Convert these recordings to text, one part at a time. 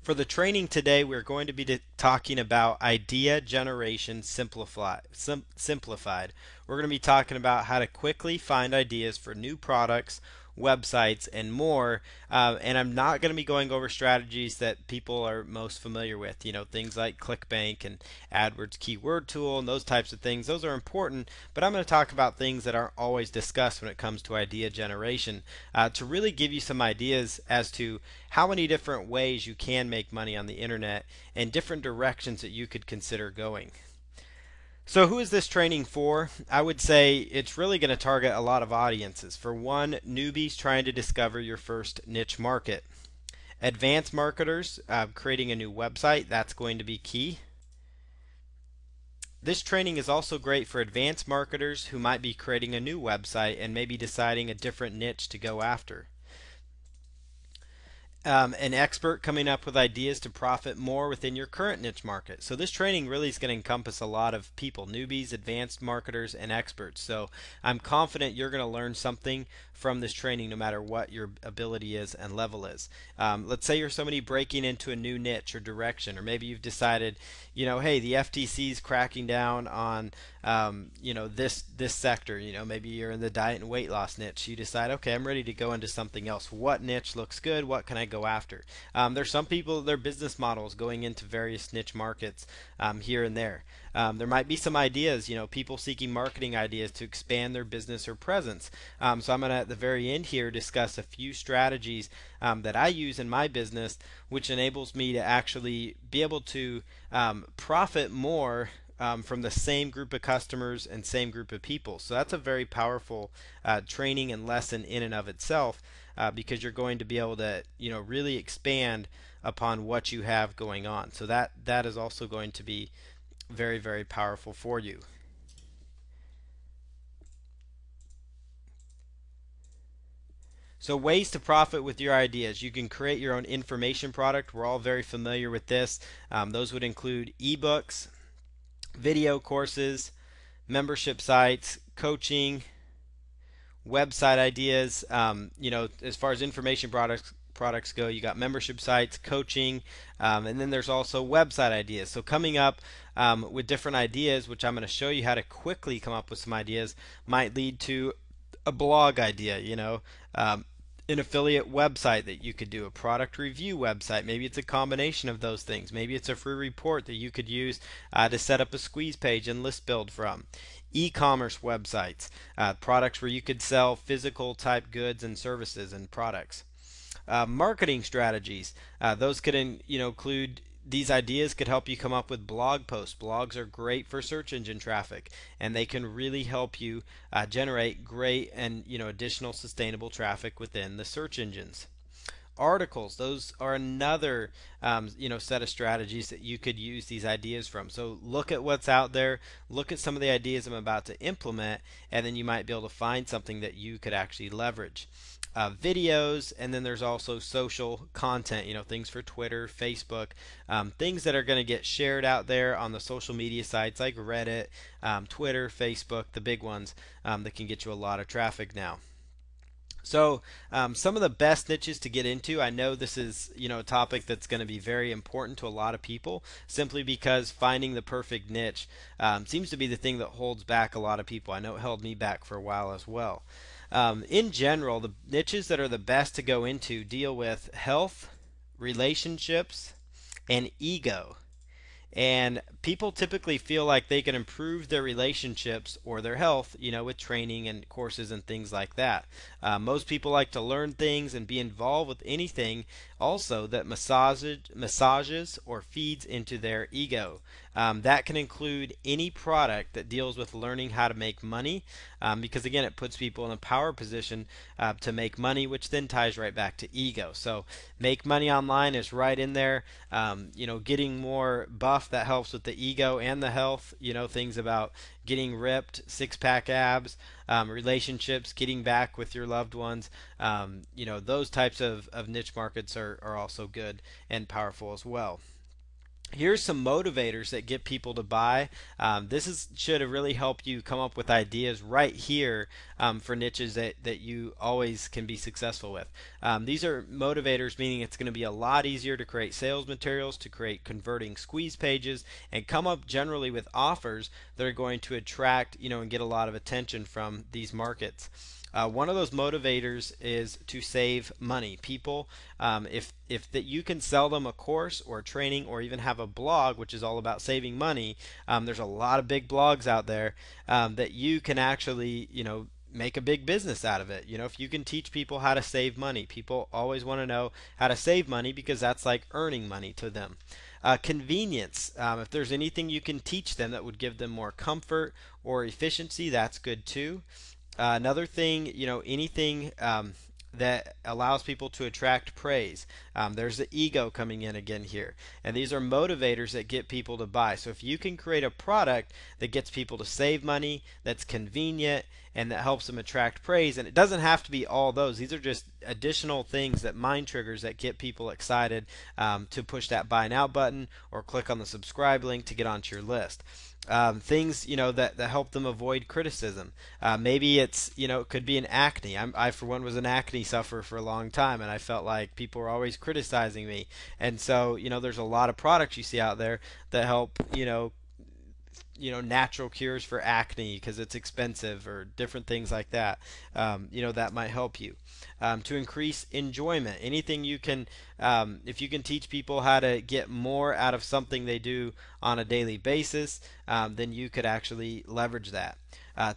For the training today, we're going to be talking about idea generation simplified. We're going to be talking about how to quickly find ideas for new products, websites, and more. And I'm not going to be going over strategies that people are most familiar with. Things like ClickBank and AdWords keyword tool and those types of things. Those are important, but I'm going to talk about things that aren't always discussed when it comes to idea generation to really give you some ideas as to how many different ways you can make money on the internet and different directions that you could consider going. So, who is this training for? I would say it's really going to target a lot of audiences. For one, newbies trying to discover your first niche market. Advanced marketers creating a new website, that's going to be key. This training is also great for advanced marketers who might be creating a new website and maybe deciding a different niche to go after. An expert coming up with ideas to profit more within your current niche market. So this training really is going to encompass a lot of people, newbies, advanced marketers, and experts. So I'm confident you're going to learn something from this training no matter what your ability is and level is. Let's say you're somebody breaking into a new niche or direction, or maybe you've decided, hey, the FTC is cracking down on this sector. Maybe you're in the diet and weight loss niche. You decide, okay, I'm ready to go into something else. What niche looks good? What can I go after? There's some people, their business models going into various niche markets here and there. There might be some ideas, people seeking marketing ideas to expand their business or presence. So I'm going to, at the very end here, discuss a few strategies that I use in my business, which enables me to actually be able to profit more from the same group of customers and same group of people. So that's a very powerful training and lesson in and of itself because you're going to be able to really expand upon what you have going on. So that is also going to be very, very powerful for you. So ways to profit with your ideas. You can create your own information product. We're all very familiar with this. Those would include ebooks, video courses, membership sites, coaching, website ideas. As far as information products go, you got membership sites, coaching, and then there's also website ideas. So coming up with different ideas, which I'm going to show you how to quickly come up with some ideas, might lead to a blog idea. An affiliate website that you could do, a product review website. Maybe it's a combination of those things. Maybe it's a free report that you could use to set up a squeeze page and list build from. E-commerce websites, products where you could sell physical type goods and services and products. Marketing strategies, those could include these ideas could help you come up with blog posts. Blogs are great for search engine traffic, and they can really help you generate great and additional sustainable traffic within the search engines. Articles, those are another set of strategies that you could use these ideas from. So look at what's out there, look at some of the ideas I'm about to implement, and then you might be able to find something that you could actually leverage. Videos, and then there's also social content, things for Twitter, Facebook, things that are going to get shared out there on the social media sites like Reddit, Twitter, Facebook, the big ones that can get you a lot of traffic now. So some of the best niches to get into, I know this is a topic that's going to be very important to a lot of people simply because finding the perfect niche seems to be the thing that holds back a lot of people. I know it held me back for a while as well. In general, the niches that are the best to go into deal with health, relationships, and ego. And people typically feel like they can improve their relationships or their health, with training and courses and things like that. Most people like to learn things and be involved with anything also that massages or feeds into their ego. That can include any product that deals with learning how to make money, because again, it puts people in a power position to make money, which then ties right back to ego. So make money online is right in there. Getting more buff, that helps with the ego and the health. Things about getting ripped, six-pack abs, relationships, getting back with your loved ones. Those types of niche markets are also good and powerful as well. Here's some motivators that get people to buy. Should really help you come up with ideas right here for niches that you always can be successful with. These are motivators, meaning it's going to be a lot easier to create sales materials, to create converting squeeze pages, and come up generally with offers that are going to attract, and get a lot of attention from these markets. One of those motivators is to save money. People, if that you can sell them a course or a training or even have a blog, which is all about saving money, there's a lot of big blogs out there that you can actually, make a big business out of it. If you can teach people how to save money, people always want to know how to save money because that's like earning money to them. Convenience. If there's anything you can teach them that would give them more comfort or efficiency, that's good too. Another thing, anything that allows people to attract praise. There's the ego coming in again here. And these are motivators that get people to buy. So if you can create a product that gets people to save money, that's convenient, and that helps them attract praise, and it doesn't have to be all those. These are just additional things that mind triggers that get people excited to push that buy now button or click on the subscribe link to get onto your list. Things that help them avoid criticism. Maybe it's it could be an acne. I for one was an acne sufferer for a long time, and I felt like people were always criticizing me. And so there's a lot of products you see out there that help natural cures for acne because it's expensive or different things like that. That might help you to increase enjoyment. Anything you can, if you can teach people how to get more out of something they do on a daily basis, then you could actually leverage that.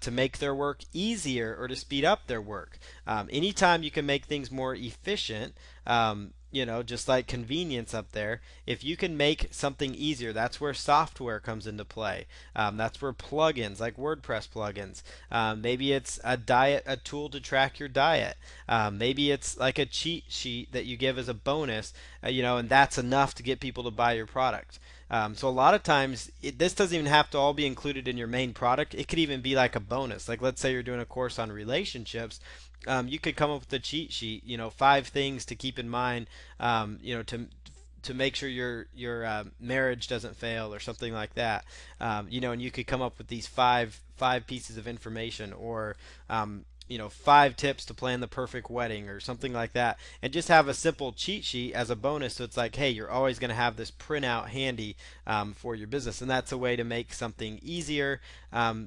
To make their work easier or to speed up their work. Anytime you can make things more efficient, just like convenience up there, if you can make something easier, that's where software comes into play. That's where plugins, like WordPress plugins, maybe it's a tool to track your diet. Maybe it's like a cheat sheet that you give as a bonus, and that's enough to get people to buy your product. So a lot of times, this doesn't even have to all be included in your main product. It could even be like a bonus. Like let's say you're doing a course on relationships, you could come up with a cheat sheet. 5 things to keep in mind. To make sure your marriage doesn't fail or something like that. And you could come up with these five pieces of information or 5 tips to plan the perfect wedding or something like that, and just have a simple cheat sheet as a bonus. So it's like, hey, you're always going to have this printout handy for your business, and that's a way to make something easier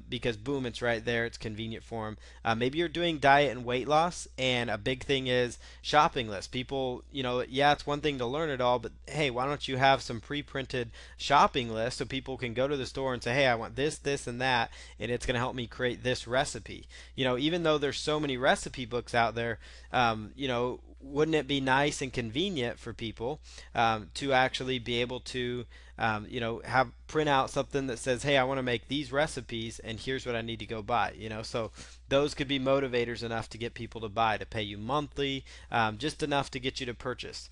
because boom, it's right there. It's convenient for them. Maybe you're doing diet and weight loss, and a big thing is shopping lists. People, yeah, it's one thing to learn it all, but hey, why don't you have some pre-printed shopping lists so people can go to the store and say, hey, I want this, this, and that, and it's going to help me create this recipe. Even though there's so many recipe books out there, wouldn't it be nice and convenient for people to actually be able to have print out something that says, hey, I want to make these recipes and here's what I need to go buy. So those could be motivators enough to get people to buy, to pay you monthly, just enough to get you to purchase.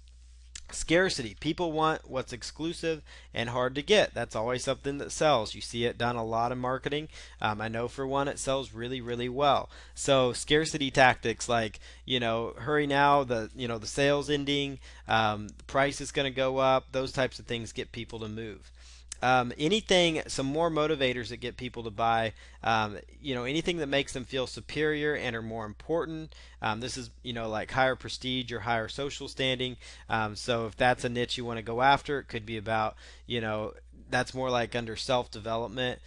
Scarcity. People want what's exclusive and hard to get. That's always something that sells. You see it done a lot in marketing. I know for one it sells really, really well. So scarcity tactics like, hurry now, the sales ending, the price is going to go up. Those types of things get people to move. Some more motivators that get people to buy, anything that makes them feel superior and are more important. This is, like higher prestige or higher social standing. So if that's a niche you want to go after, it could be about, that's more like under self-development,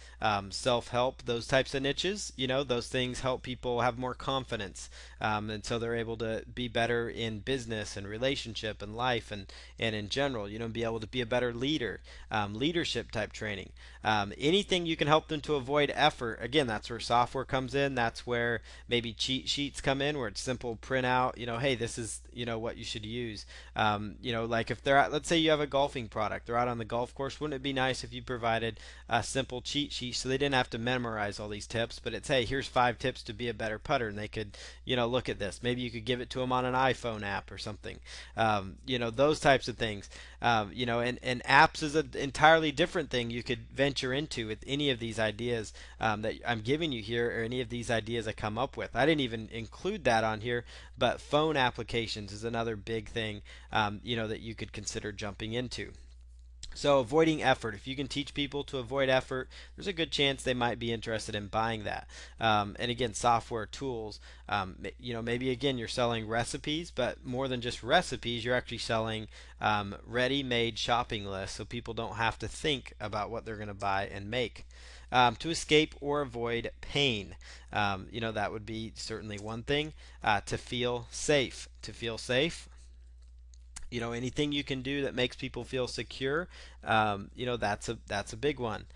self-help, those types of niches. Those things help people have more confidence, and so they're able to be better in business and relationship and life and in general. Be able to be a better leader, leadership type training. Anything you can help them to avoid effort. Again, that's where software comes in. That's where maybe cheat sheets come in, where it's simple print out. Hey, this is what you should use. Like if they're out, let's say you have a golfing product, they're out on the golf course. Wouldn't it be nice if you provided a simple cheat sheet so they didn't have to memorize all these tips, but it's, hey, here's 5 tips to be a better putter, and they could look at this. Maybe you could give it to them on an iPhone app or something. Those types of things. And apps is an entirely different thing you could venture into with any of these ideas that I'm giving you here, or any of these ideas I come up with. I didn't even include that on here, but phone applications is another big thing that you could consider jumping into. So avoiding effort. If you can teach people to avoid effort, there's a good chance they might be interested in buying that. And again, software tools. Maybe again you're selling recipes, but more than just recipes, you're actually selling ready-made shopping lists, so people don't have to think about what they're going to buy and make. To escape or avoid pain. That would be certainly one thing. To feel safe. To feel safe, anything you can do that makes people feel secure, that's a big one.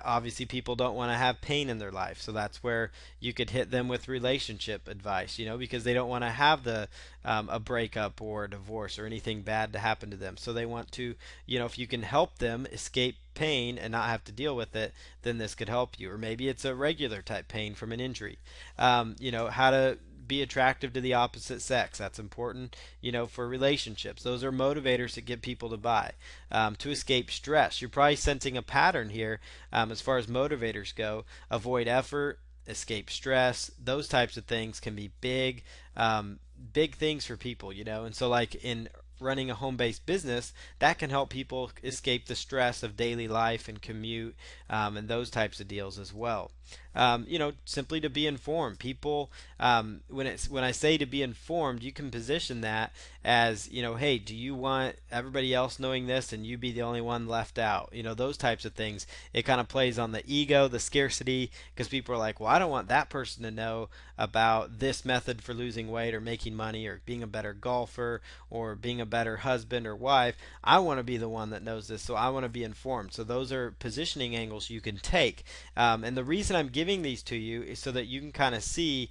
Obviously people don't want to have pain in their life, so that's where you could hit them with relationship advice, because they don't want to have a breakup or a divorce or anything bad to happen to them, so they want to, if you can help them escape pain and not have to deal with it, then this could help you. Or maybe it's a regular type pain from an injury. How to be attractive to the opposite sex. That's important, for relationships. Those are motivators that get people to buy. To escape stress. You're probably sensing a pattern here as far as motivators go. Avoid effort, escape stress. Those types of things can be big things for people, And so, like in running a home-based business, that can help people escape the stress of daily life and commute, and those types of deals as well. Simply to be informed. People, when I say to be informed, you can position that as, hey, do you want everybody else knowing this and you be the only one left out? Those types of things. It kind of plays on the ego, the scarcity, because people are like, well, I don't want that person to know about this method for losing weight or making money or being a better golfer or being a better husband or wife. I want to be the one that knows this, so I want to be informed. So those are positioning angles you can take. And the reason I'm giving these to you is so that you can kind of see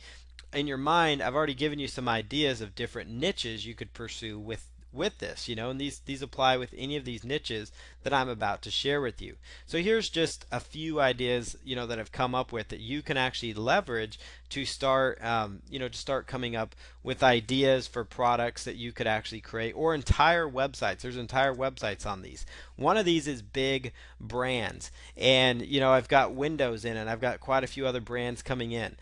in your mind. I've already given you some ideas of different niches you could pursue with this, and these apply with any of these niches that I'm about to share with you. So here's just a few ideas, that I've come up with that you can actually leverage to start, to start coming up with ideas for products that you could actually create, or entire websites. There's entire websites on these. One of these is big brands, and I've got Windows in it. I've got quite a few other brands coming in.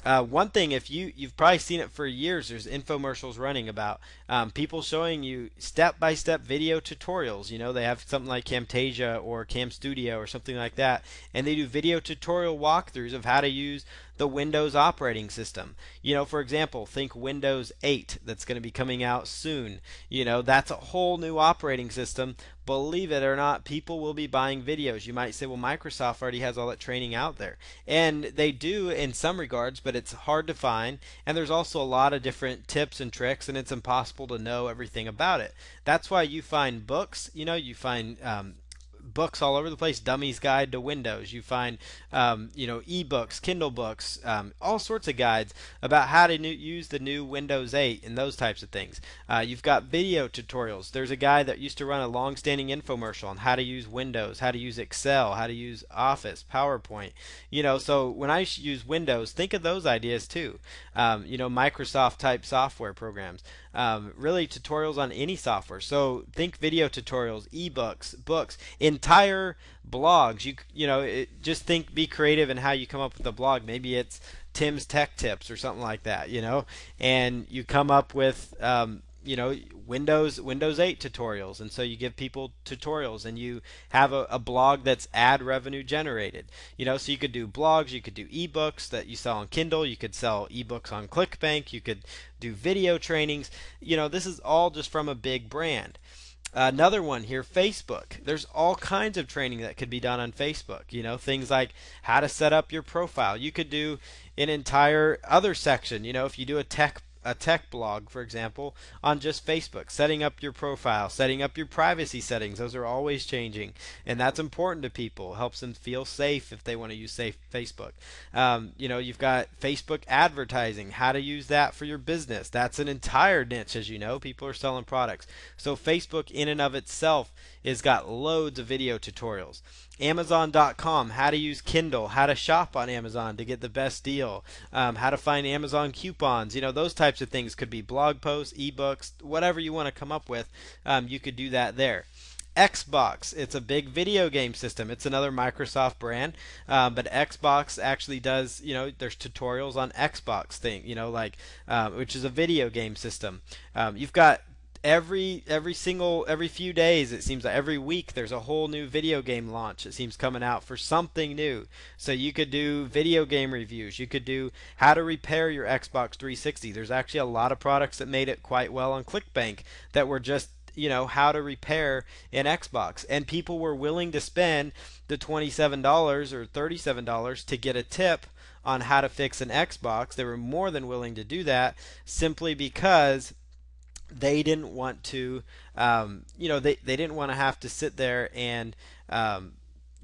One thing, if you've probably seen it for years, there's infomercials running about people showing you step-by-step video tutorials. They have something like Camtasia or Cam Studio or something like that, and they do video tutorial walkthroughs of how to use the Windows operating system. For example, think Windows 8 that's going to be coming out soon. That's a whole new operating system. Believe it or not, people will be buying videos. You might say, well, Microsoft already has all that training out there. And they do in some regards, but it's hard to find. And there's also a lot of different tips and tricks, and it's impossible to know everything about it. That's why you find books, you find books all over the place. Dummy's Guide to Windows. You find, ebooks, Kindle books, all sorts of guides about how to use the new Windows 8 and those types of things. You've got video tutorials. There's a guy that used to run a long-standing infomercial on how to use Windows, how to use Excel, how to use Office, PowerPoint. So when I use Windows, think of those ideas too. Microsoft type software programs. Really tutorials on any software. So think video tutorials, ebooks, books, entire blogs. Just think, be creative in how you come up with a blog. Maybe it's Tim's Tech Tips or something like that. And you come up with Windows 8 tutorials, and so you give people tutorials, and you have a blog that's ad revenue generated. So you could do blogs, you could do ebooks that you sell on Kindle, you could sell ebooks on ClickBank, you could do video trainings. This is all just from a big brand. Another one here, Facebook. There's all kinds of training that could be done on Facebook. Things like how to set up your profile. You could do an entire other section, if you do a tech blog, for example, on just Facebook, setting up your profile, setting up your privacy settings. Those are always changing, and that's important to people. It helps them feel safe if they want to use safe Facebook. You've got Facebook advertising, how to use that for your business. That's an entire niche, as you know. People are selling products. So Facebook in and of itself has got loads of video tutorials. Amazon.com, how to use Kindle, how to shop on Amazon to get the best deal, how to find Amazon coupons. Those types of things could be blog posts, ebooks, whatever you want to come up with. You could do that there. Xbox, it's a big video game system. It's another Microsoft brand, but Xbox actually does, there's tutorials on Xbox thing, which is a video game system. You've got every few days, it seems like every week there's a whole new video game launch, it seems, coming out for something new. So you could do video game reviews, you could do how to repair your Xbox 360. There's actually a lot of products that made it quite well on ClickBank that were just, how to repair an Xbox, and people were willing to spend the $27 or $37 to get a tip on how to fix an Xbox. They were more than willing to do that simply because they didn't want to, they didn't want to have to sit there and,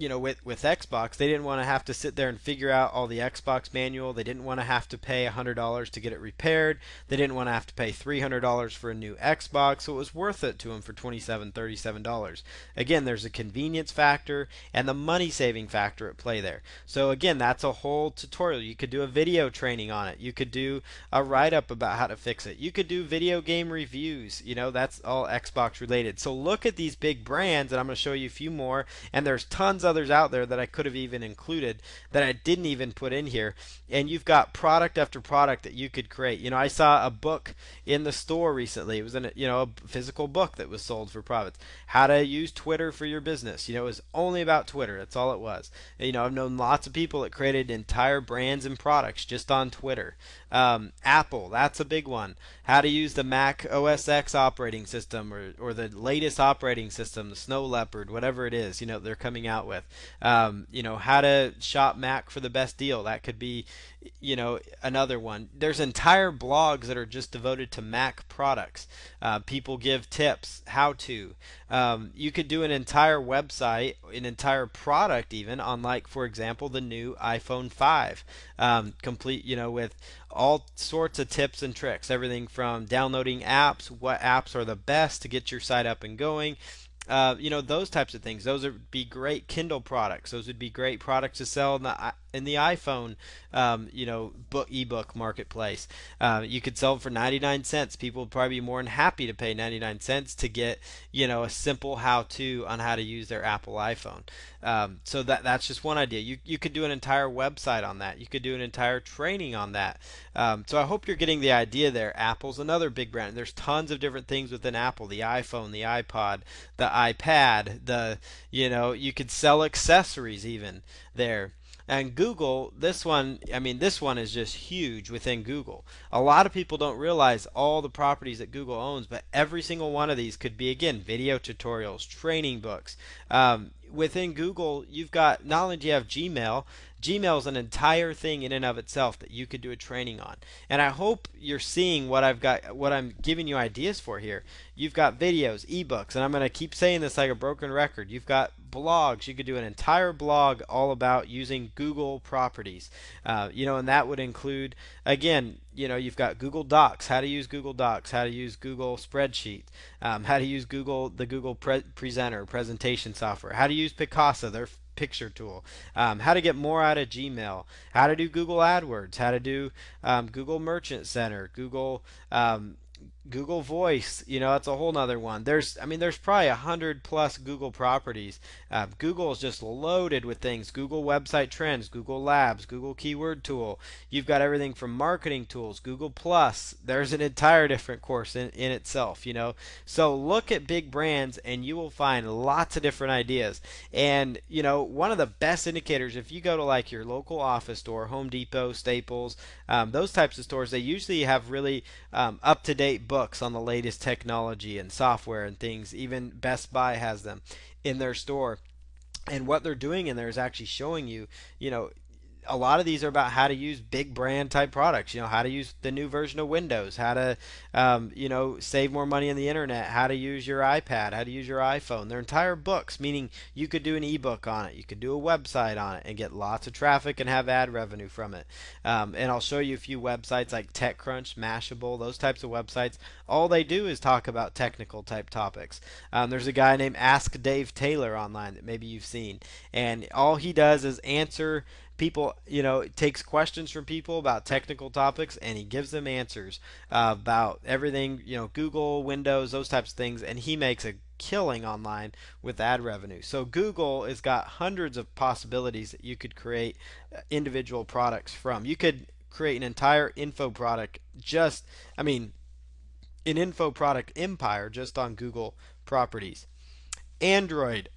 with Xbox, they didn't want to have to sit there and figure out all the Xbox manual. They didn't want to have to pay $100 to get it repaired. They didn't want to have to pay $300 for a new Xbox. So it was worth it to them for $27, $37. Again, there's a convenience factor and the money saving factor at play there. So again, that's a whole tutorial. You could do a video training on it. You could do a write up about how to fix it. You could do video game reviews. That's all Xbox related. So look at these big brands, and I'm going to show you a few more. And there's tons others out there that I could have even included that I didn't even put in here. And you've got product after product that you could create. I saw a book in the store recently. It was a physical book that was sold for profits. How to use Twitter for your business. It was only about Twitter. That's all it was. I've known lots of people that created entire brands and products just on Twitter. Apple, that's a big one. How to use the Mac OS X operating system, or the latest operating system, the Snow Leopard, whatever it is, they're coming out with. How to shop Mac for the best deal. That could be, another one. There's entire blogs that are just devoted to Mac products. People give tips, how to. You could do an entire website, an entire product even, on, like, for example, the new iPhone 5. Complete, with all sorts of tips and tricks. Everything from downloading apps, what apps are the best to get your site up and going. Those types of things. Those would be great Kindle products. Those would be great products to sell in the iPhone, ebook marketplace. You could sell them for 99 cents. People would probably be more than happy to pay 99 cents to get, a simple how-to on how to use their Apple iPhone. So that's just one idea. You could do an entire website on that. You could do an entire training on that. So I hope you're getting the idea there. Apple's another big brand. There's tons of different things within Apple: the iPhone, the iPod, the iPad. You could sell accessories even there. And Google, this one is just huge within Google. A lot of people don't realize all the properties that Google owns, but every single one of these could be, again, video tutorials, training books. Within Google, you've got, not only do you have Gmail, Gmail is an entire thing in and of itself that you could do a training on. And I hope you're seeing what I'm giving you ideas for here. You've got videos, ebooks, and I'm going to keep saying this like a broken record. You've got blogs. You could do an entire blog all about using Google properties. And that would include, again, you've got Google Docs, how to use Google Docs, how to use Google Spreadsheet, how to use the Google Presenter presentation software, how to use Picasa, their picture tool, how to get more out of Gmail, how to do Google AdWords, how to do Google Merchant Center, Google Voice. That's a whole nother one. There's probably 100+ Google properties. Google is just loaded with things. Google Website Trends, Google Labs, Google Keyword Tool. You've got everything from marketing tools, Google Plus. There's an entire different course in itself. So look at big brands and you will find lots of different ideas. And one of the best indicators, if you go to like your local office store, Home Depot, Staples, those types of stores, they usually have really up-to-date books on the latest technology and software and things. Even Best Buy has them in their store. And what they're doing in there is actually showing you, a lot of these are about how to use big brand type products, how to use the new version of Windows, how to, save more money on the internet, how to use your iPad, how to use your iPhone. They're entire books, meaning you could do an ebook on it, you could do a website on it and get lots of traffic and have ad revenue from it. And I'll show you a few websites like TechCrunch, Mashable, those types of websites. All they do is talk about technical type topics. There's a guy named Ask Dave Taylor online that maybe you've seen, and all he does is answer people, takes questions from people about technical topics and he gives them answers about everything, Google, Windows, those types of things, and he makes a killing online with ad revenue. So Google has got hundreds of possibilities that you could create individual products from. You could create an entire info product an info product empire just on Google properties. Android,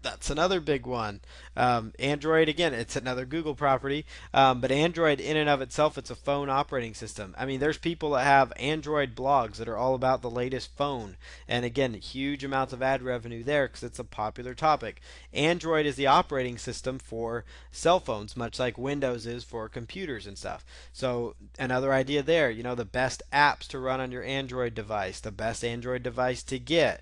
that's another big one. Android, again, it's another Google property, but Android in and of itself, it's a phone operating system. I mean, there's people that have Android blogs that are all about the latest phone, and again, huge amounts of ad revenue there because it's a popular topic. Android is the operating system for cell phones, much like Windows is for computers and stuff. So another idea there, the best apps to run on your Android device, the best Android device to get,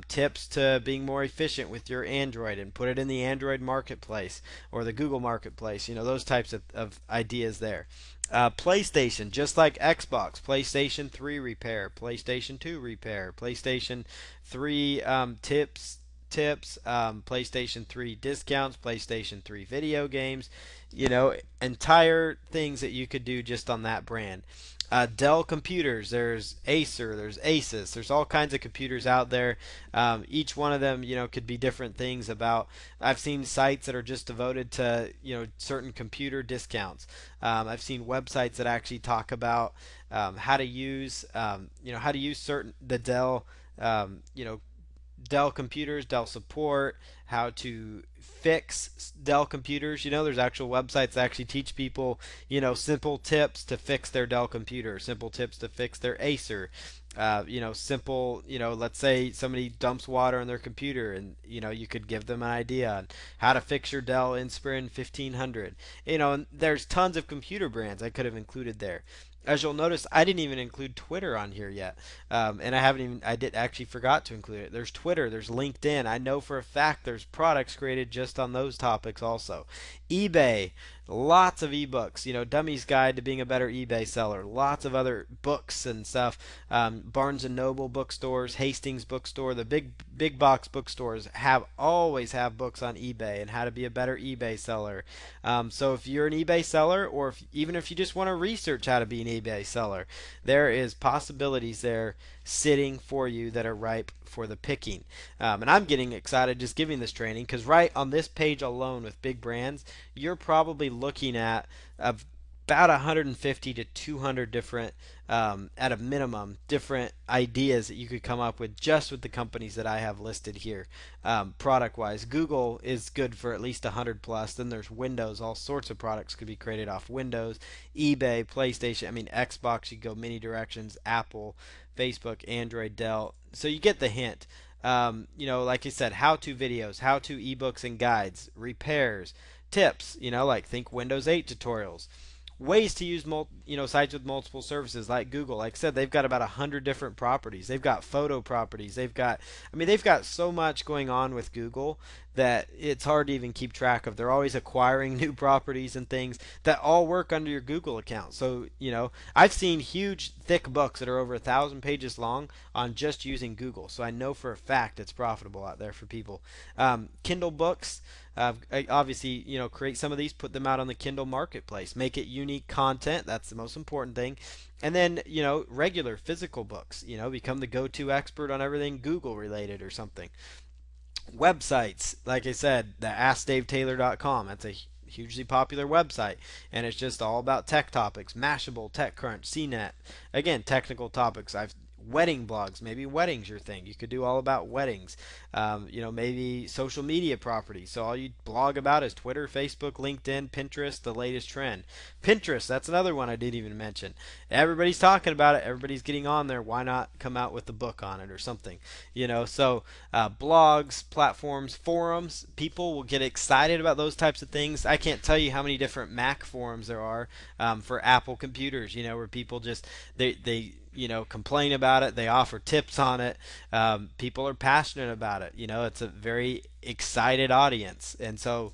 tips to being more efficient with your Android and put it in the Android marketplace or the Google marketplace, those types of ideas there. PlayStation, just like Xbox, PlayStation 3 repair, PlayStation 2 repair, PlayStation 3 tips, PlayStation 3 discounts, PlayStation 3 video games, entire things that you could do just on that brand. Dell computers, there's Acer, there's Asus, there's all kinds of computers out there. Each one of them, could be different things about. I've seen sites that are just devoted to, certain computer discounts. I've seen websites that actually talk about how to use, how to use certain the Dell, Dell computers, Dell support, how to fix Dell computers. There's actual websites that actually teach people, simple tips to fix their Dell computer, simple tips to fix their Acer. Simple, let's say somebody dumps water on their computer and, you could give them an idea on how to fix your Dell Inspiron 1500. And there's tons of computer brands I could have included there. As you'll notice, I didn't even include Twitter on here yet, and I did actually forgot to include it. There's Twitter, there's LinkedIn. I know for a fact there's products created just on those topics also. eBay, lots of ebooks. Dummy's Guide to Being a Better eBay Seller. Lots of other books and stuff. Barnes and Noble bookstores, Hastings bookstore, the big box bookstores always have books on eBay and how to be a better eBay seller. So if you're an eBay seller, or even if you just want to research how to be an eBay seller, there is possibilities there sitting for you that are ripe for the picking. And I'm getting excited just giving this training because right on this page alone with big brands, you're probably looking at about 150 to 200 different, at a minimum, different ideas that you could come up with just with the companies that I have listed here. Product wise, Google is good for at least 100 plus. Then there's Windows, all sorts of products could be created off Windows, eBay, PlayStation, Xbox, you go many directions, Apple, Facebook, Android, Dell. So you get the hint. Like I said, how-to videos, how-to ebooks and guides, repairs, tips, like think Windows 8 tutorials, ways to use sites with multiple services like Google. Like I said, they've got about 100 different properties. They've got photo properties. They've got so much going on with Google that it's hard to even keep track of. They're always acquiring new properties and things that all work under your Google account. So, I've seen huge, thick books that are over 1,000 pages long on just using Google. So I know for a fact it's profitable out there for people. Kindle books. Obviously, create some of these, put them out on the Kindle marketplace, make it unique content. That's the most important thing. And then, regular physical books, become the go-to expert on everything Google related or something. Websites, like I said, the AskDaveTaylor.com. That's a hugely popular website, and it's just all about tech topics. Mashable, TechCrunch, CNET. Again, technical topics. Wedding blogs, maybe weddings your thing. You could do all about weddings. Maybe social media properties. So all you blog about is Twitter, Facebook, LinkedIn, Pinterest, the latest trend. Pinterest, that's another one I didn't even mention. Everybody's talking about it. Everybody's getting on there. Why not come out with a book on it or something? Blogs, platforms, forums. People will get excited about those types of things. I can't tell you how many different Mac forums there are for Apple computers. Where people just they complain about it. They offer tips on it. People are passionate about it. It's a very excited audience. And so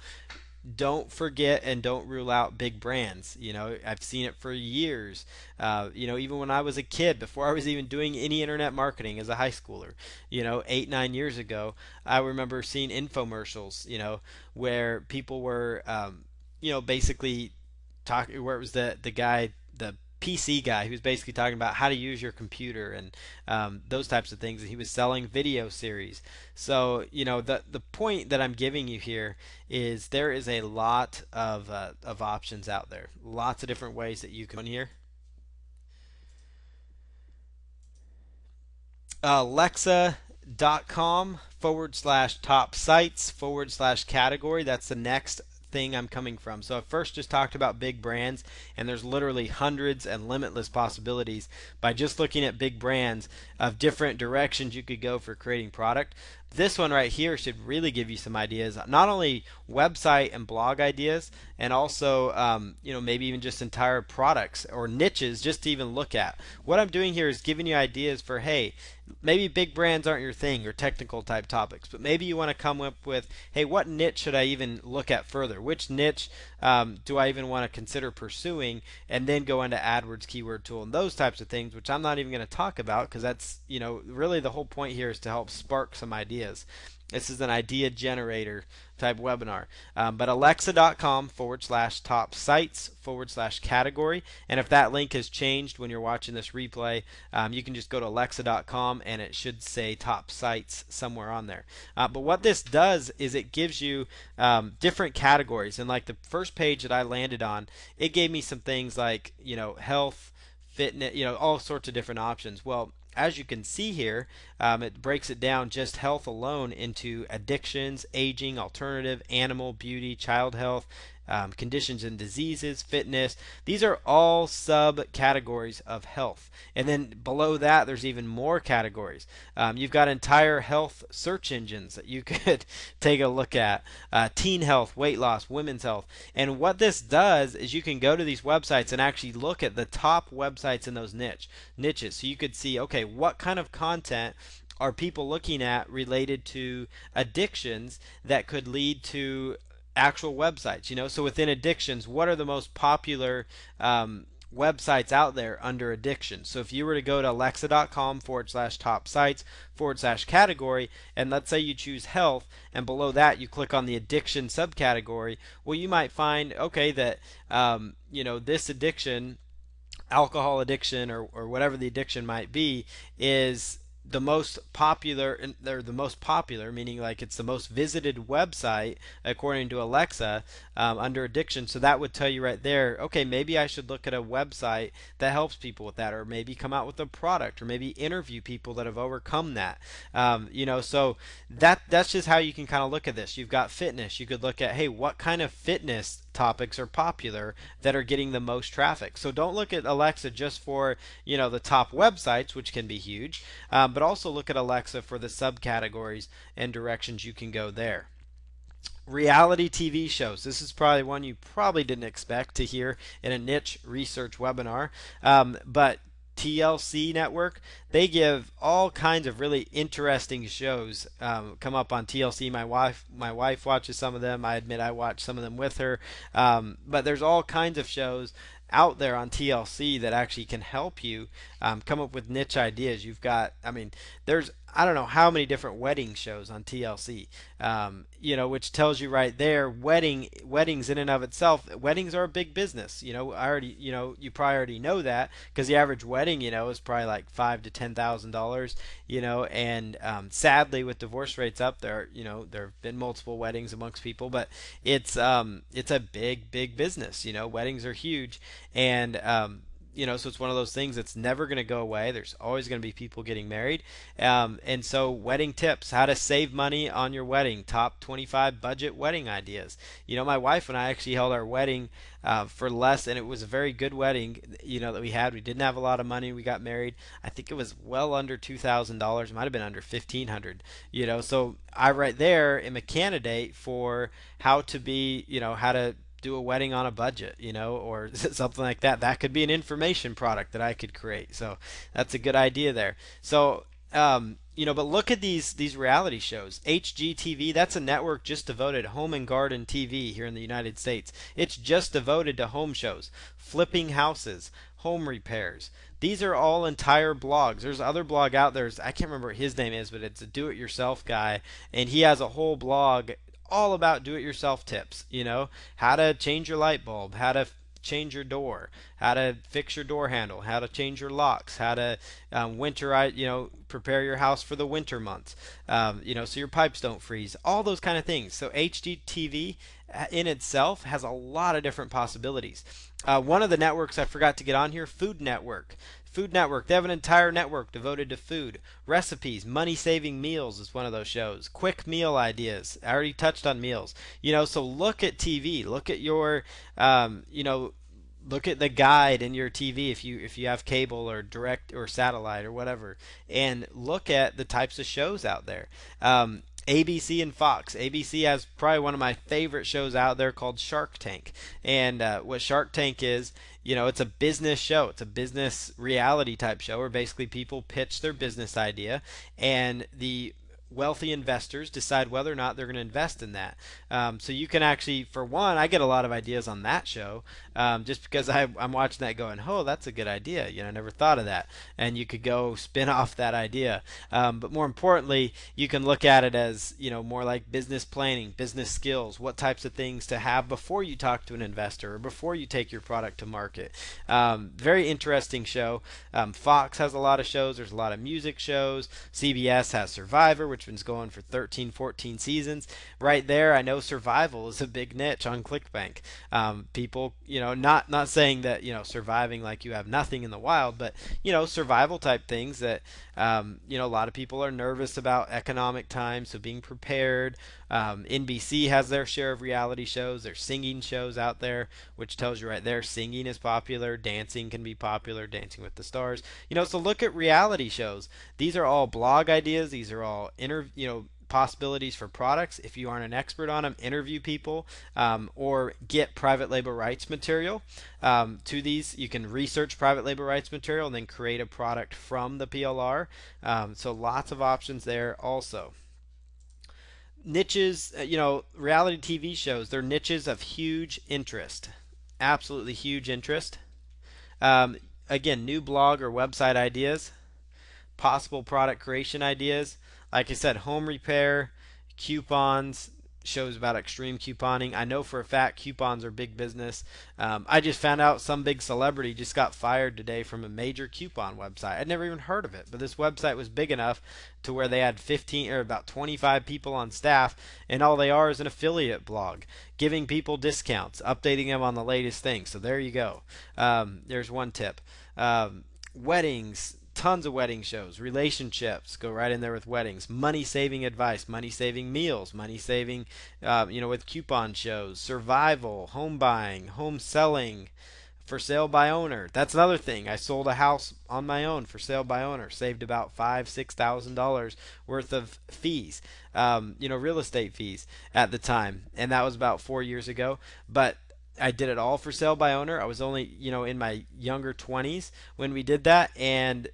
don't forget and don't rule out big brands. I've seen it for years. Even when I was a kid, before I was even doing any internet marketing as a high schooler, 8, 9 years ago, I remember seeing infomercials, where people were, basically talking, where it was the guy, the PC guy who was basically talking about how to use your computer and those types of things. And he was selling video series. So the point that I'm giving you here is there is a lot of options out there. Lots of different ways that you can here. Alexa.com/top sites/category. That's the next thing I'm coming from. So I first just talked about big brands, and there's literally hundreds and limitless possibilities by just looking at big brands of different directions you could go for creating product. This one right here should really give you some ideas, not only website and blog ideas, and also maybe even just entire products or niches just to even look at. What I'm doing here is giving you ideas for, hey, maybe big brands aren't your thing or technical type topics, but maybe you want to come up with, hey, what niche should I even look at further? Which niche do I even want to consider pursuing? And then go into AdWords keyword tool and those types of things, which I'm not even going to talk about because that's, really the whole point here is to help spark some ideas. This is an idea generator type webinar. But alexa.com/top sites/category. And if that link has changed when you're watching this replay, you can just go to alexa.com and it should say top sites somewhere on there. But what this does is it gives you different categories. And like the first page that I landed on, it gave me some things like, health, fitness, all sorts of different options. Well, as you can see here, it breaks it down just health alone into addictions, aging, alternative, animal, beauty, child health, conditions and diseases, fitness. These are all subcategories of health. And then below that, there's even more categories. You've got entire health search engines that you could take a look at. Teen health, weight loss, women's health. And what this does is you can go to these websites and actually look at the top websites in those niches. So you could see, okay, what kind of content are people looking at related to addictions that could lead to actual websites. So within addictions, what are the most popular websites out there under addiction? So if you were to go to alexa.com/top sites/category, and let's say you choose health, and below that you click on the addiction subcategory, well, you might find, okay, that this addiction, alcohol addiction or whatever the addiction might be, is the most popular, and they're the most popular, meaning like it's the most visited website according to Alexa under addiction. So that would tell you right there, okay, maybe I should look at a website that helps people with that, or maybe come out with a product, or maybe interview people that have overcome that. So that's just how you can kind of look at this. You've got fitness. You could look at, hey, what kind of fitness topics are popular that are getting the most traffic. So don't look at Alexa just for the top websites, which can be huge, but also look at Alexa for the subcategories and directions you can go there. Reality TV shows. This is probably one you probably didn't expect to hear in a niche research webinar, but TLC network, they give all kinds of really interesting shows come up on TLC. My wife watches some of them. I admit I watch some of them with her, but there's all kinds of shows out there on TLC that actually can help you come up with niche ideas. You've got, there's, I don't know how many different wedding shows on TLC, which tells you right there, weddings in and of itself, weddings are a big business. I already, you probably already know that because the average wedding, is probably like $5,000 to $10,000, and sadly with divorce rates up there, there have been multiple weddings amongst people, but it's a big business. Weddings are huge, and so it's one of those things that's never going to go away. There's always going to be people getting married. And so wedding tips, how to save money on your wedding, top 25 budget wedding ideas. My wife and I actually held our wedding for less, and it was a very good wedding, that we had. We didn't have a lot of money. We got married. I think it was well under $2,000. It might have been under $1,500. So I right there am a candidate for how to be, how to do a wedding on a budget, or something like that. That could be an information product that I could create. So that's a good idea there. So, but look at these reality shows. HGTV, that's a network just devoted Home and Garden TV here in the United States. It's just devoted to home shows, flipping houses, home repairs. These are all entire blogs. There's other blog out there. I can't remember what his name is, but it's a do-it-yourself guy, and he has a whole blog all about do-it-yourself tips. How to change your light bulb, how to change your door, how to fix your door handle, how to change your locks, how to winterize, prepare your house for the winter months, so your pipes don't freeze, all those kind of things. So HGTV in itself has a lot of different possibilities. One of the networks I forgot to get on here, Food Network. Food Network, they have an entire network devoted to food. Recipes, money saving meals is one of those shows. Quick meal ideas. I already touched on meals. So look at TV. Look at your, look at the guide in your TV if you have cable or direct or satellite or whatever, and look at the types of shows out there. ABC and Fox. ABC has probably one of my favorite shows out there called Shark Tank. And what Shark Tank is, it's a business show. It's a business reality type show where basically people pitch their business idea and the wealthy investors decide whether or not they're going to invest in that. So you can actually, for one, I get a lot of ideas on that show just because I'm watching that going, oh, that's a good idea. I never thought of that. And you could go spin off that idea. But more importantly, you can look at it as, more like business planning, business skills, what types of things to have before you talk to an investor or before you take your product to market. Very interesting show. Fox has a lot of shows. There's a lot of music shows. CBS has Survivor, which has been going for 13, 14 seasons. Right there, I know survival is a big niche on ClickBank. People, not saying that, surviving like you have nothing in the wild, but, survival type things that, a lot of people are nervous about economic times, so being prepared. NBC has their share of reality shows. There's singing shows out there, which tells you right there singing is popular, dancing can be popular, Dancing with the Stars. So look at reality shows. These are all blog ideas. These are all possibilities for products. If you aren't an expert on them, interview people or get private label rights material to these. You can research private label rights material and then create a product from the PLR. So lots of options there also. Niches, reality TV shows, they're niches of huge interest. Absolutely huge interest. Um, Again, new blog or website ideas, possible product creation ideas. Like I said, home repair, coupons, shows about extreme couponing. I know for a fact coupons are big business. I just found out some big celebrity just got fired today from a major coupon website. I'd never even heard of it, but this website was big enough to where they had 15 or about 25 people on staff, and all they are is an affiliate blog, giving people discounts, updating them on the latest things. So there you go. There's one tip. Weddings, tons of wedding shows. Relationships, go right in there with weddings. Money saving advice, money saving meals, money saving with coupon shows. Survival, home buying, home selling, for sale by owner. That's another thing. I sold a house on my own for sale by owner. Saved about $5,000-6,000 worth of fees, real estate fees at the time, and that was about 4 years ago. But I did it all for sale by owner. I was only, in my younger 20s when we did that. And,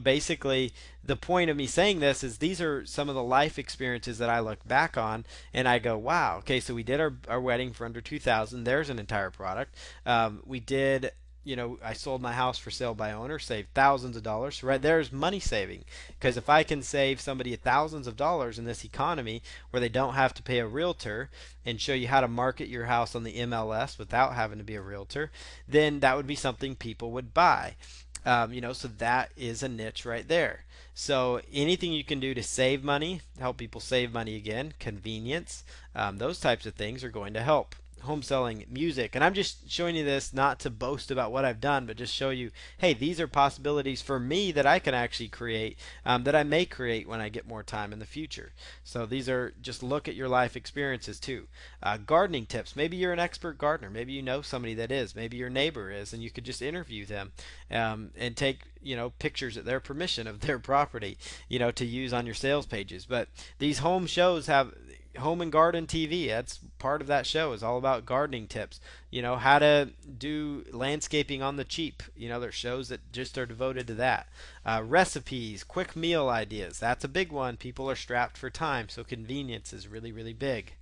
basically the point of me saying this is these are some of the life experiences that I look back on and I go, wow, okay, so we did our wedding for under 2,000. There's an entire product. We did, I sold my house for sale by owner, saved thousands of dollars. So right there's money saving. Because if I can save somebody thousands of dollars in this economy where they don't have to pay a realtor and show you how to market your house on the MLS without having to be a realtor, then that would be something people would buy. So that is a niche right there. So anything you can do to save money, help people save money again, convenience, those types of things are going to help. Home selling, music, and I'm just showing you this not to boast about what I've done, but just show you, hey, these are possibilities for me that I can actually create, that I may create when I get more time in the future. So these are just look at your life experiences too. Gardening tips. Maybe you're an expert gardener. Maybe you know somebody that is. Maybe your neighbor is, and you could just interview them and take pictures at their permission of their property, to use on your sales pages. But these home shows have home and garden TV. That's part of that show is all about gardening tips. How to do landscaping on the cheap. There's shows that just are devoted to that. Recipes, quick meal ideas. That's a big one. People are strapped for time, so convenience is really, really big.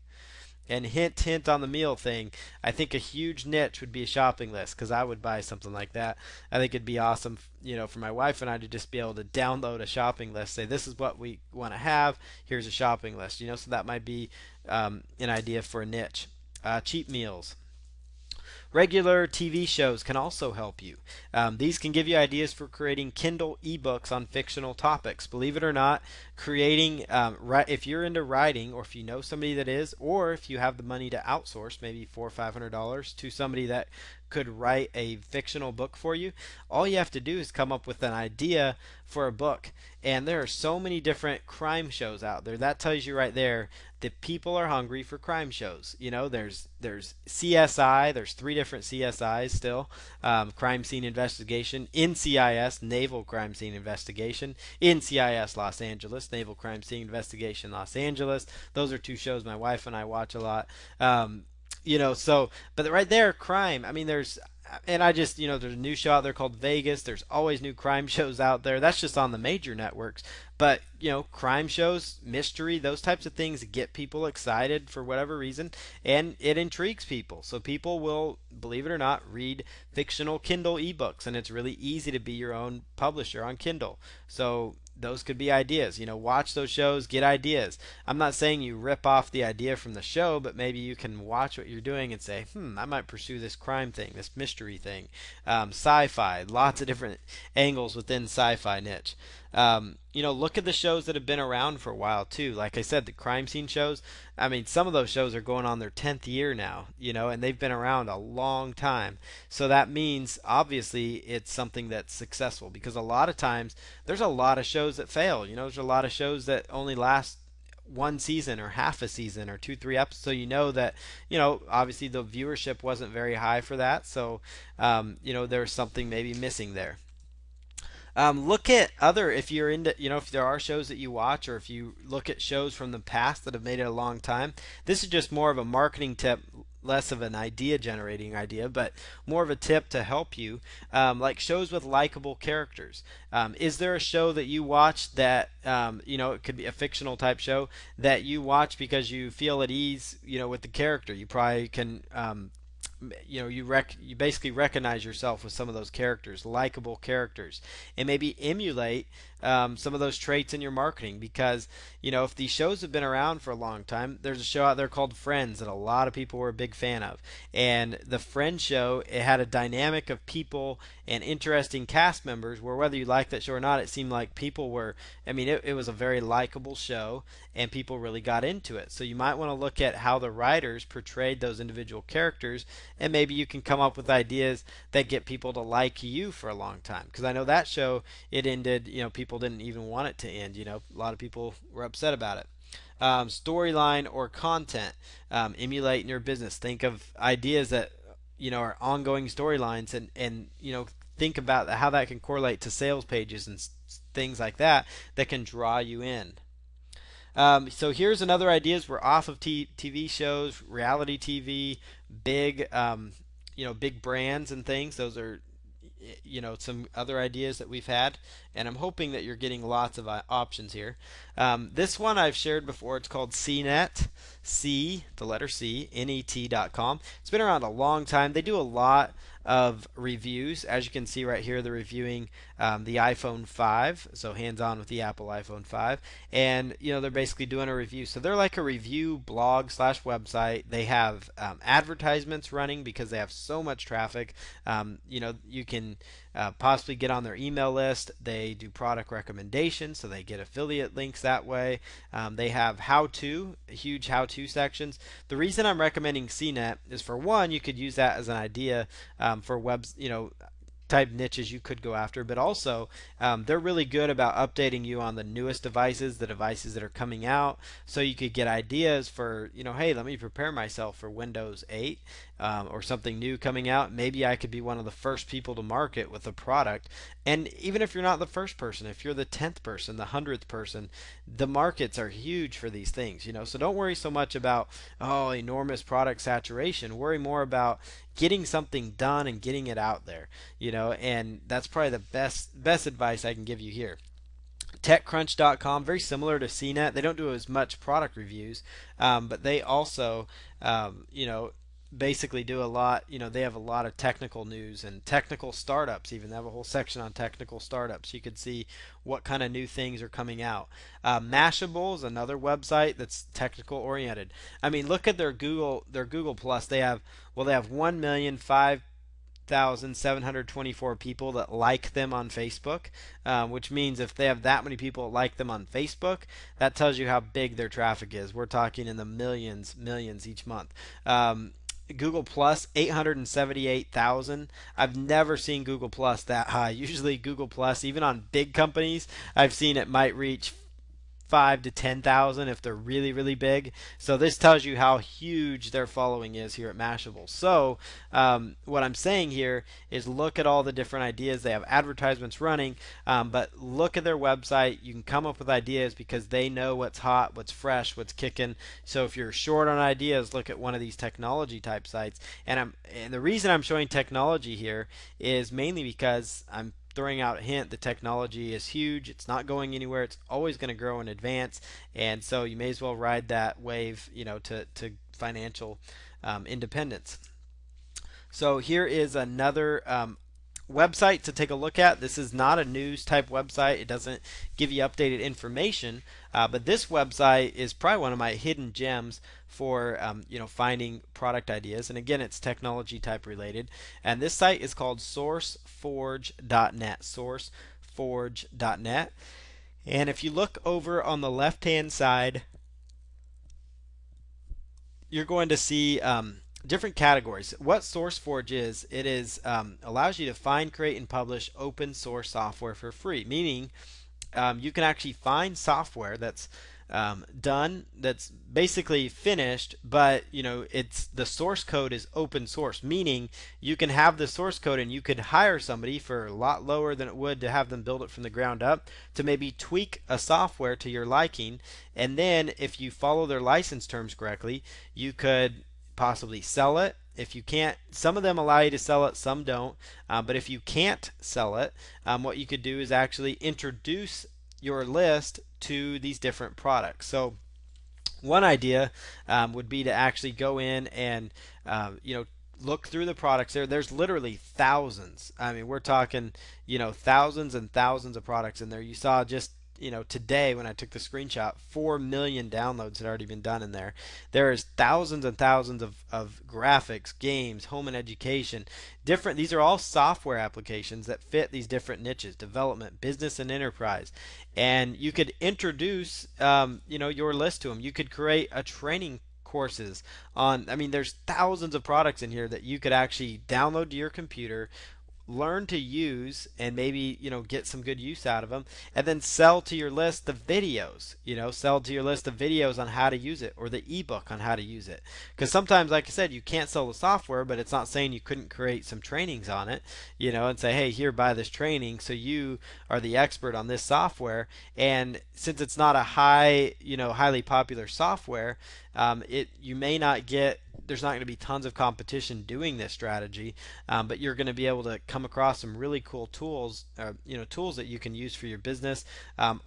And hint, hint on the meal thing, I think a huge niche would be a shopping list because I would buy something like that. I think it'd be awesome, for my wife and I to just be able to download a shopping list, say this is what we want to have, here's a shopping list, so that might be an idea for a niche. Cheap meals. Regular TV shows can also help you. These can give you ideas for creating Kindle ebooks on fictional topics. Believe it or not, creating if you're into writing, or if you know somebody that is, or if you have the money to outsource, maybe $400 or $500 to somebody that could write a fictional book for you, all you have to do is come up with an idea for a book. And there are so many different crime shows out there. That tells you right there that people are hungry for crime shows. You know, there's CSI. There's 3 different CSIs still. Crime scene investigation. NCIS, Naval Crime Scene Investigation. NCIS Los Angeles, Naval Crime Scene Investigation Los Angeles. Those are 2 shows my wife and I watch a lot. So, but right there, crime. I mean, and I just, there's a new show out there called Vegas. There's always new crime shows out there. That's just on the major networks. But, crime shows, mystery, those types of things get people excited for whatever reason, and it intrigues people. So people will, believe it or not, read fictional Kindle ebooks, and it's really easy to be your own publisher on Kindle. So those could be ideas. Watch those shows, get ideas. I'm not saying you rip off the idea from the show, but maybe you can watch what you're doing and say, I might pursue this crime thing, this mystery thing. Sci-fi, lots of different angles within sci-fi niche. Look at the shows that have been around for a while too. Like I said, the crime scene shows. I mean, some of those shows are going on their 10th year now, and they've been around a long time. So that means obviously it's something that's successful, because a lot of times there's a lot of shows that fail. There's a lot of shows that only last 1 season or half a season or 2, 3 episodes. So that, obviously the viewership wasn't very high for that. So, there's something maybe missing there. Look at if you're into, if there are shows that you watch, or if you look at shows from the past that have made it a long time. This is just more of a marketing tip, less of an idea generating idea, but more of a tip to help you. Like shows with likable characters. Is there a show that you watch that, it could be a fictional type show that you watch because you feel at ease, with the character? You probably can, you basically recognize yourself with some of those characters, likable characters, and maybe emulate some of those traits in your marketing. Because if these shows have been around for a long time, there's a show out there called Friends that a lot of people were a big fan of, and the Friends show, it had a dynamic of people and interesting cast members where, whether you like that show or not, it seemed like people were, it was a very likable show and people really got into it. So you might want to look at how the writers portrayed those individual characters, and maybe you can come up with ideas that get people to like you for a long time. Because I know that show, it ended, people didn't even want it to end. A lot of people were upset about it. Storyline or content, emulate in your business. Think of ideas that are ongoing storylines, and think about how that can correlate to sales pages and things like that that can draw you in. So here's another ideas. We're off of TV shows, reality TV, big, big brands and things. Those are, some other ideas that we've had, and I'm hoping that you're getting lots of options here. This one I've shared before. It's called CNET, the letter C, net.com. It's been around a long time. They do a lot of reviews. As you can see right here, they're reviewing the iPhone 5, so hands-on with the Apple iPhone 5, and they're basically doing a review. So they're like a review blog slash website. They have advertisements running because they have so much traffic. You can possibly get on their email list. They do product recommendations, so they get affiliate links that way. They have huge how-to sections. The reason I'm recommending CNET is, for one, you could use that as an idea for webs, type niches you could go after, but also they're really good about updating you on the newest devices, the devices that are coming out, so you could get ideas for, hey, let me prepare myself for Windows 8 or something new coming out. Maybe I could be one of the first people to market with a product. And even if you're not the first person, if you're the 10th person, the 100th person, the markets are huge for these things, So don't worry so much about, enormous product saturation. Worry more about getting something done and getting it out there, and that's probably the best advice I can give you here. TechCrunch.com, very similar to CNET. They don't do as much product reviews, but they also, basically do a lot. They have a lot of technical news and technical startups. Even they have a whole section on technical startups. You could see what kind of new things are coming out. Mashable is another website that's technical oriented. I mean, look at their Google Plus. They have 1,005,724 people that like them on Facebook, which means if they have that many people that like them on Facebook, that tells you how big their traffic is. We're talking in the millions each month. Google Plus 878,000. I've never seen Google Plus that high. Usually Google Plus, even on big companies, I've seen it might reach 5 to 10,000 if they're really really big. So this tells you how huge their following is here at Mashable. So what I'm saying here is look at all the different ideas. They have advertisements running, but look at their website. You can come up with ideas because they know what's hot, what's fresh, what's kicking. So if you're short on ideas, look at one of these technology type sites. And the reason I'm showing technology here is mainly because I'm throwing out a hint. The technology is huge. It's not going anywhere. It's always going to grow and advance. And so you may as well ride that wave, to financial independence. So here is another website to take a look at. This is not a news type website. It doesn't give you updated information, but this website is probably one of my hidden gems for finding product ideas. And again, it's technology type related. And this site is called SourceForge.net. SourceForge.net. And if you look over on the left hand side, you're going to see different categories. What SourceForge is, it is allows you to find, create, and publish open source software for free. Meaning, you can actually find software that's done, that's basically finished, but it's the source code is open source. Meaning, you can have the source code and you could hire somebody for a lot lower than it would to have them build it from the ground up to maybe tweak a software to your liking. And then, if you follow their license terms correctly, you could possibly sell it. If you can't, some of them allow you to sell it, some don't. But if you can't sell it, what you could do is actually introduce your list to these different products. So one idea would be to actually go in and look through the products. There's literally thousands. I mean, we're talking thousands and thousands of products in there. You saw just today when I took the screenshot, 4 million downloads had already been done in there. There is thousands and thousands of graphics, games, home and education, different. These are all software applications that fit these different niches: development, business, and enterprise. And you could introduce your list to them. You could create a training courses on. I mean, there's thousands of products in here that you could actually download to your computer, learn to use, and maybe get some good use out of them, and then sell to your list of videos. Sell to your list of videos on how to use it, or the ebook on how to use it. Because sometimes, like I said, you can't sell the software, but it's not saying you couldn't create some trainings on it, and say, hey, here, buy this training, so you are the expert on this software. And since it's not a highly popular software, you may not get, there's not going to be tons of competition doing this strategy, but you're going to be able to come across some really cool tools, tools that you can use for your business.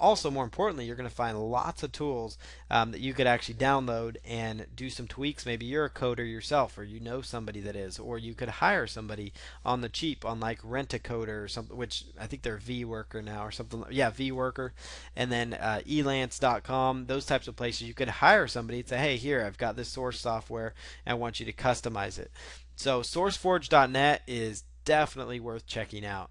Also, more importantly, you're going to find lots of tools that you could actually download and do some tweaks. Maybe you're a coder yourself, or somebody that is, or you could hire somebody on the cheap on like Rent-A-Coder or something, which I think they're VWorker now or something. Yeah, VWorker, and then elance.com, those types of places. You could hire somebody and say, hey, here, I've got this source software, and I want you to customize it. So SourceForge.net is definitely worth checking out.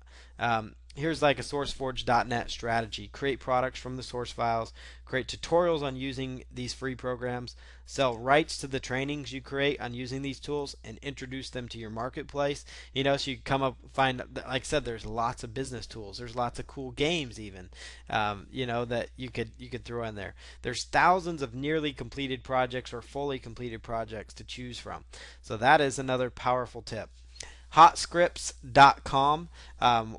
Here's like a SourceForge.net strategy: create products from the source files, create tutorials on using these free programs, sell rights to the trainings you create on using these tools, and introduce them to your marketplace. So you come up, find, like I said, there's lots of business tools. There's lots of cool games even, that you could throw in there. There's thousands of nearly completed projects or fully completed projects to choose from. So that is another powerful tip. Hotscripts.com.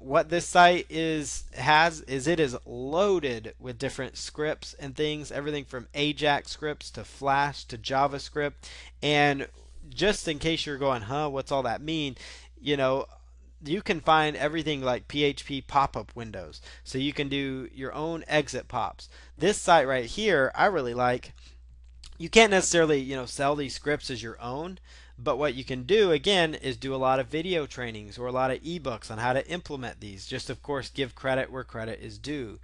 What this site is it is loaded with different scripts and things, everything from Ajax scripts to Flash to JavaScript. And just in case you're going, what's all that mean? You can find everything like PHP pop-up windows, so you can do your own exit pops. This site right here, I really like. You can't necessarily sell these scripts as your own, But what you can do again is do a lot of video trainings or a lot of ebooks on how to implement these. Just of course give credit where credit is due.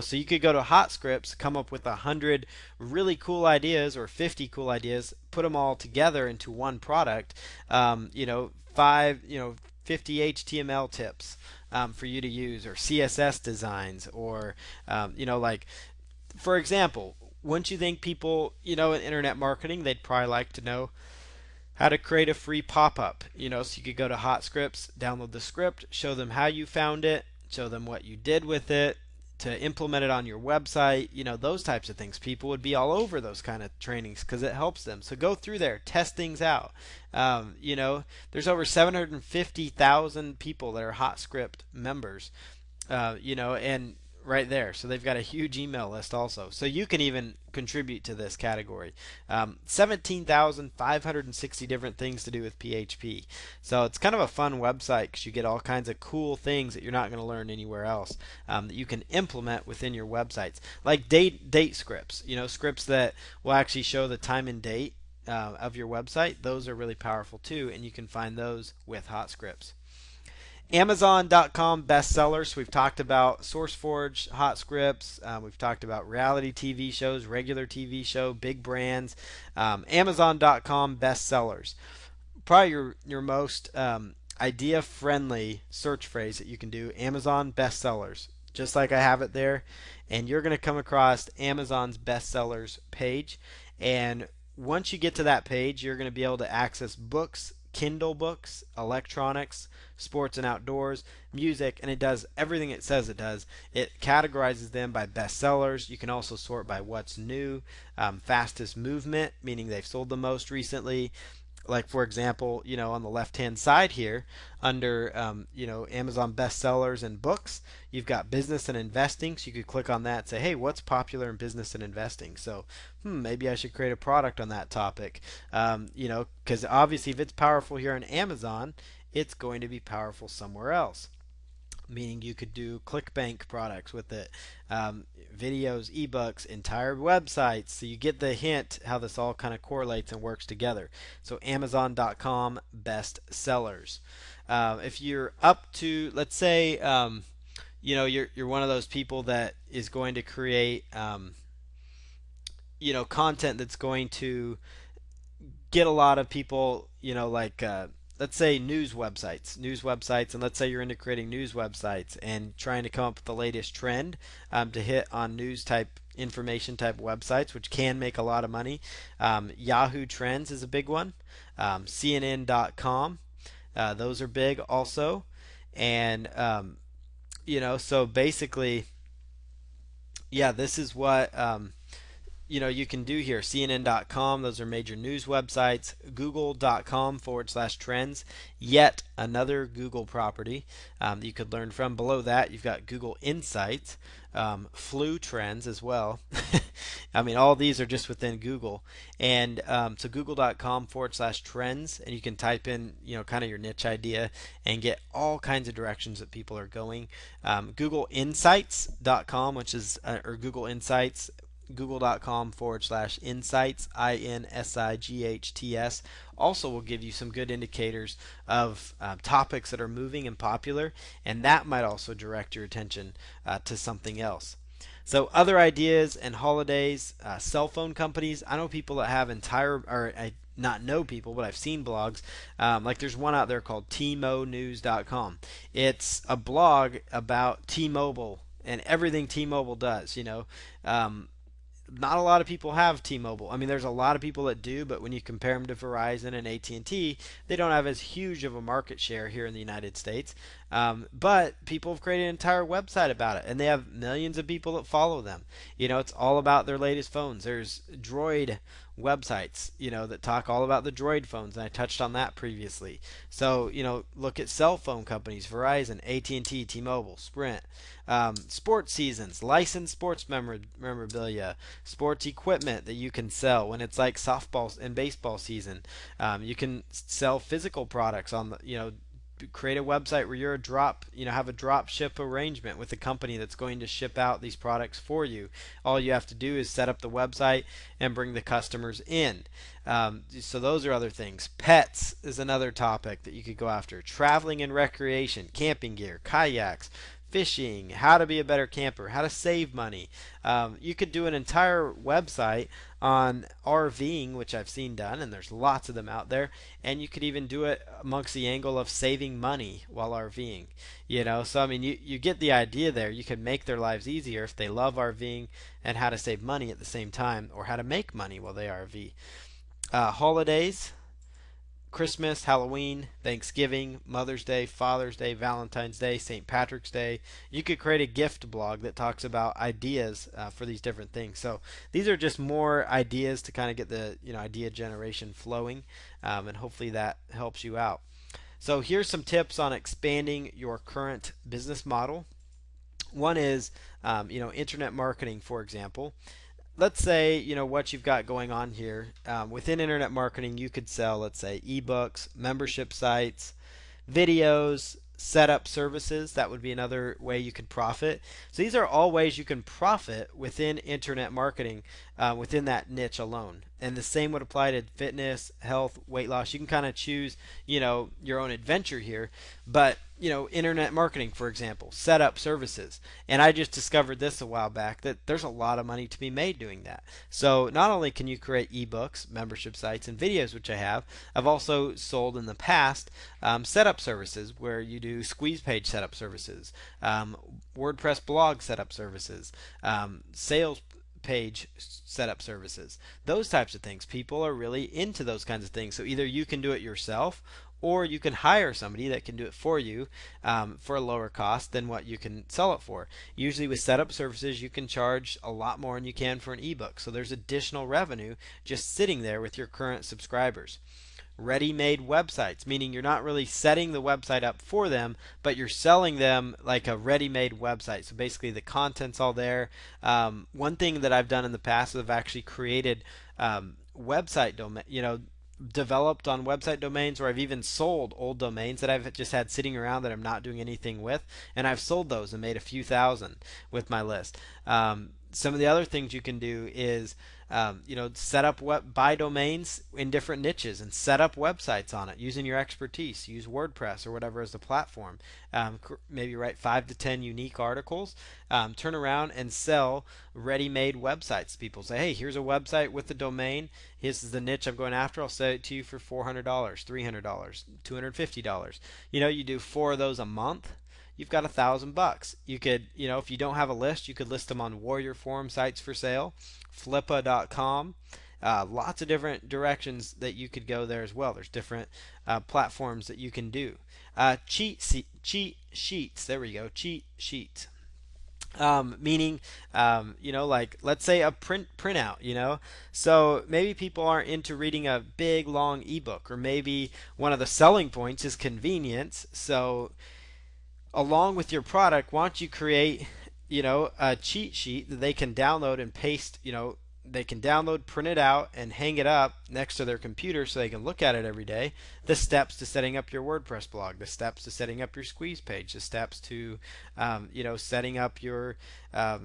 So you could go to Hot Scripts, come up with 100 really cool ideas or 50 cool ideas, put them all together into one product. Five, 50 HTML tips for you to use, or CSS designs, or like for example, wouldn't you think people, in internet marketing, they'd probably like to know how to create a free pop-up, so you could go to Hot Scripts, download the script, show them how you found it, show them what you did with it to implement it on your website, those types of things. People would be all over those kind of trainings because it helps them. So go through there, test things out. There's over 750,000 people that are Hot Script members, and right there. So they've got a huge email list also. So you can even contribute to this category. 17,560 different things to do with PHP. So it's kind of a fun website because you get all kinds of cool things that you're not going to learn anywhere else that you can implement within your websites. Like date scripts, scripts that will actually show the time and date of your website. Those are really powerful too, and you can find those with Hot Scripts. Amazon.com bestsellers. We've talked about SourceForge, Hot Scripts. We've talked about reality TV shows, regular TV show, big brands. Amazon.com bestsellers. Probably your most idea friendly search phrase that you can do. Amazon bestsellers. Just like I have it there, and you're going to come across Amazon's bestsellers page, and once you get to that page, you're going to be able to access books, Kindle books, electronics, sports and outdoors, music, and it does everything it says it does. It categorizes them by bestsellers. You can also sort by what's new, fastest movement, meaning they've sold the most recently. Like for example, on the left-hand side here, under Amazon bestsellers and books, you've got business and investing. So you could click on that and say, hey, what's popular in business and investing? So, maybe I should create a product on that topic. Because obviously, if it's powerful here on Amazon, it's going to be powerful somewhere else. Meaning you could do ClickBank products with it, videos, ebooks, entire websites. So you get the hint how this all kind of correlates and works together. So Amazon.com best sellers. If you're up to, let's say, you're one of those people that is going to create, content that's going to get a lot of people, let's say news websites, and let's say you're into creating news websites and trying to come up with the latest trend to hit on news type information type websites, which can make a lot of money. Yahoo Trends is a big one. CNN.com, those are big also, and so basically, yeah, this is what you can do here. CNN.com, those are major news websites. Google.com/trends, yet another Google property that you could learn from. Below that, you've got Google Insights, flu trends as well. I mean, all these are just within Google. And so google.com/trends, and you can type in, kind of your niche idea and get all kinds of directions that people are going. Googleinsights.com, which is, or Google Insights, google.com/insights, INSIGHTS, also will give you some good indicators of topics that are moving and popular, and that might also direct your attention to something else. So other ideas and holidays, cell phone companies. I know people that have or I not know people, but I've seen blogs. Like there's one out there called tmonews.com. It's a blog about T-Mobile and everything T-Mobile does. Not a lot of people have T-Mobile. I mean, there's a lot of people that do, but when you compare them to Verizon and AT&T, they don't have as huge of a market share here in the United States. But people have created an entire website about it, and they have millions of people that follow them. It's all about their latest phones. There's Droid websites, that talk all about the Droid phones, and I touched on that previously. So, look at cell phone companies: Verizon, AT&T, T-Mobile, Sprint. Sports seasons, licensed sports memorabilia, sports equipment that you can sell when it's like softball and baseball season. You can sell physical products on the, create a website where you're a drop, have a drop ship arrangement with a company that's going to ship out these products for you. All you have to do is set up the website and bring the customers in. So those are other things. Pets is another topic that you could go after. Traveling and recreation, camping gear, kayaks, fishing, how to be a better camper, how to save money. You could do an entire website on RVing, which I've seen done, and there's lots of them out there. And you could even do it amongst the angle of saving money while RVing. So I mean, you get the idea there. You can make their lives easier if they love RVing and how to save money at the same time, or how to make money while they RV. Holidays, Christmas, Halloween, Thanksgiving, Mother's Day, Father's Day, Valentine's Day, St. Patrick's Day. You could create a gift blog that talks about ideas for these different things. So these are just more ideas to kind of get the idea generation flowing, and hopefully that helps you out. So here's some tips on expanding your current business model. One is internet marketing, for example. Let's say what you've got going on here within internet marketing. You could sell, let's say, ebooks, membership sites, videos, setup services. That would be another way you could profit. So these are all ways you can profit within internet marketing, within that niche alone. And the same would apply to fitness, health, weight loss. You can kind of choose your own adventure here. But internet marketing, for example, setup services. And I just discovered this a while back, that there's a lot of money to be made doing that. So not only can you create ebooks, membership sites, and videos, which I have, I've also sold in the past setup services where you do squeeze page setup services, WordPress blog setup services, sales page setup services, those types of things. People are really into those kinds of things. So either you can do it yourself, or you can hire somebody that can do it for you for a lower cost than what you can sell it for. Usually with setup services, you can charge a lot more than you can for an ebook. So there's additional revenue just sitting there with your current subscribers. Ready-made websites, meaning you're not really setting the website up for them, but you're selling them like a ready-made website. So basically the content's all there. One thing that I've done in the past is I've actually created website domain, developed on website domains, or I've even sold old domains that I've just had sitting around that I'm not doing anything with, and I've sold those and made a few thousand with my list. Some of the other things you can do is set up buy domains in different niches and set up websites on it using your expertise. Use WordPress or whatever as the platform. Maybe write 5 to 10 unique articles. Turn around and sell ready-made websites. People say, hey, here's a website with the domain. This is the niche I'm going after. I'll sell it to you for $400, $300, $250. You do 4 of those a month, you've got $1,000. You could, if you don't have a list, you could list them on Warrior Forum sites for sale, flippa.com. Lots of different directions that you could go there as well. There's different platforms that you can do. Cheat sheets. There we go. Cheat sheets. Meaning, like let's say a printout. So maybe people aren't into reading a big long ebook, or maybe one of the selling points is convenience. So along with your product, why don't you create, a cheat sheet that they can download and paste, they can download, print it out, and hang it up next to their computer so they can look at it every day. The steps to setting up your WordPress blog, the steps to setting up your squeeze page, the steps to, setting up your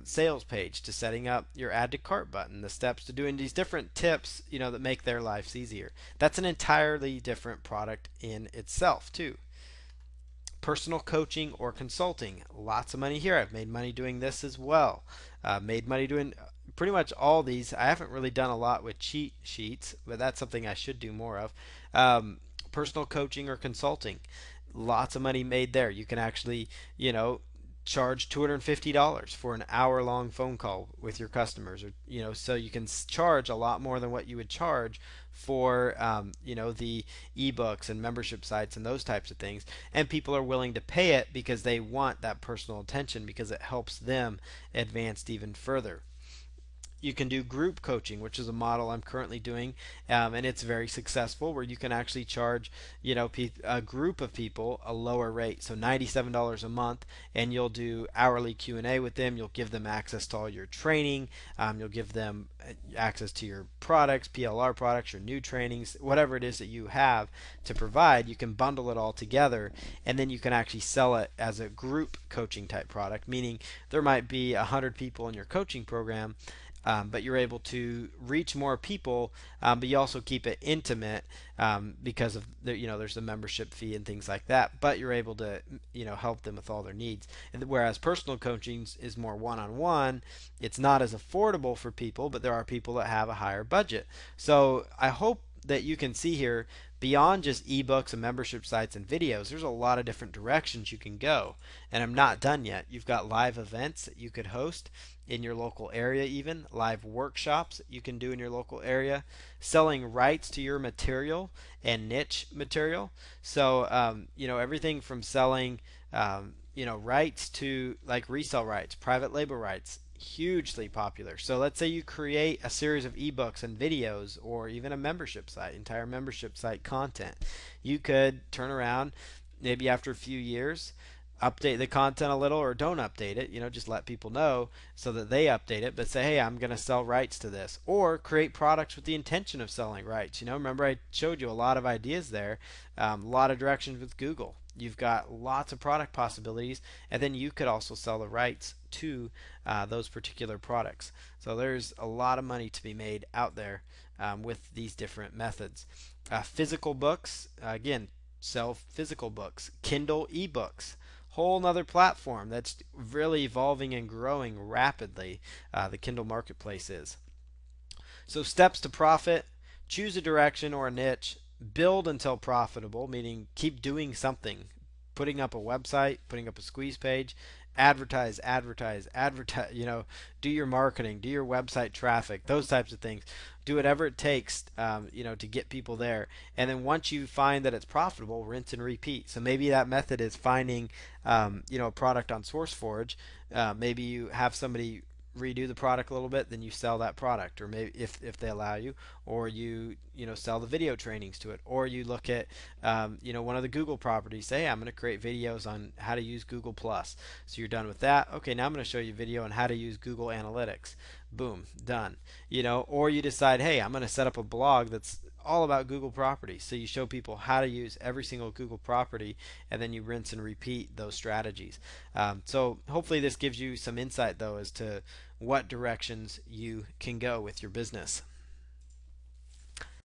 sales page, to setting up your add to cart button, the steps to doing these different tips, that make their lives easier. That's an entirely different product in itself, too. Personal coaching or consulting, lots of money here. I've made money doing this as well. Made money doing pretty much all these. I haven't really done a lot with cheat sheets, but that's something I should do more of. Personal coaching or consulting, lots of money made there. You can actually, charge $250 for an hour-long phone call with your customers, or so you can charge a lot more than what you would charge for the ebooks and membership sites and those types of things. And people are willing to pay it because they want that personal attention, because it helps them advance even further. You can do group coaching, which is a model I'm currently doing, and it's very successful. Where you can actually charge, a group of people a lower rate, so $97 a month, and you'll do hourly Q&A with them. You'll give them access to all your training. You'll give them access to your products, PLR products, your new trainings, whatever it is that you have to provide. You can bundle it all together, and then you can actually sell it as a group coaching type product, meaning there might be 100 people in your coaching program, but you're able to reach more people, but you also keep it intimate, because of there's the membership fee and things like that. But you're able to help them with all their needs. And whereas personal coaching is more one-on-one, it's not as affordable for people, but there are people that have a higher budget. So I hope that you can see here, beyond just ebooks and membership sites and videos, there's a lot of different directions you can go. And I'm not done yet. You've got live events that you could host in your local area, even live workshops that you can do in your local area, selling rights to your material and niche material. So everything from selling rights to like resale rights, private label rights, hugely popular. So let's say you create a series of ebooks and videos, or even a membership site, entire membership site content. You could turn around, maybe after a few years, update the content a little, or don't update it, just let people know so that they update it, but say, hey, I'm going to sell rights to this, or create products with the intention of selling rights. Remember I showed you a lot of ideas there, a lot of directions with Google. You've got lots of product possibilities, and then you could also sell the rights to those particular products. So there's a lot of money to be made out there with these different methods. Physical books, again, sell physical books. Kindle ebooks, whole nother platform that's really evolving and growing rapidly. The Kindle marketplace is. So steps to profit: choose a direction or a niche, build until profitable, meaning keep doing something, putting up a website, putting up a squeeze page, advertise, advertise, advertise, do your marketing, do your website traffic, those types of things. Do whatever it takes, to get people there. And then once you find that it's profitable, rinse and repeat. So maybe that method is finding, a product on SourceForge. Maybe you have somebody redo the product a little bit, then you sell that product, or maybe if they allow you, or you sell the video trainings to it, or you look at one of the Google properties, say, hey, I'm going to create videos on how to use Google Plus. So you're done with that. Okay, now I'm going to show you a video on how to use Google Analytics. Boom, done. Or you decide, hey, I'm going to set up a blog that's all about Google properties. So you show people how to use every single Google property, and then you rinse and repeat those strategies. So hopefully this gives you some insight, though, as to what directions you can go with your business.